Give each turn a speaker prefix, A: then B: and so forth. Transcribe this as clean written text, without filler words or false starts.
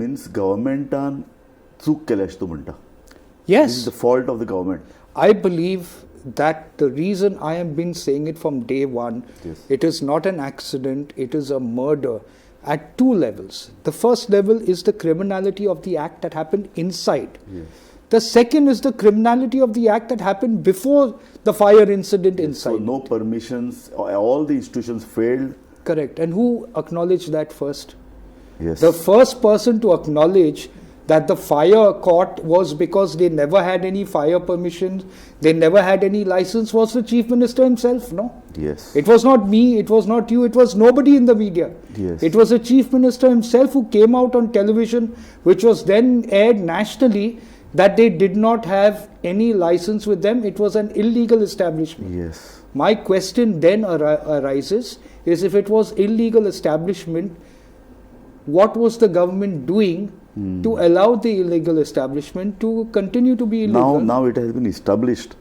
A: Means governmentan चूक केल्या अशें तूं म्हणटा.
B: Yes.
A: This is the fault of the government.
B: I believe that the reason I have been saying it from day one,
A: Yes.
B: it is not an accident, it is a murder at two levels. The first level is the criminality of the act that happened inside.
A: Yes.
B: The second is the criminality of the act that happened before the fire incident
A: So
B: inside.
A: no permissions, all the institutions failed.
B: Correct. And who acknowledged that first?
A: Yes.
B: The first person to acknowledge that the fire caught was because they never had any fire permissions, they never had any license, was the Chief Minister himself, no?
A: Yes.
B: It was not me, it was not you, it was nobody in the media.
A: Yes.
B: It was the Chief Minister himself who came out on television, which was then aired nationally, that they did not have any license with them. It was an illegal establishment.
A: Yes.
B: My question then arises is, if it was illegal establishment, what was the government doing to allow the illegal establishment to continue to be illegal?
A: Now it has been established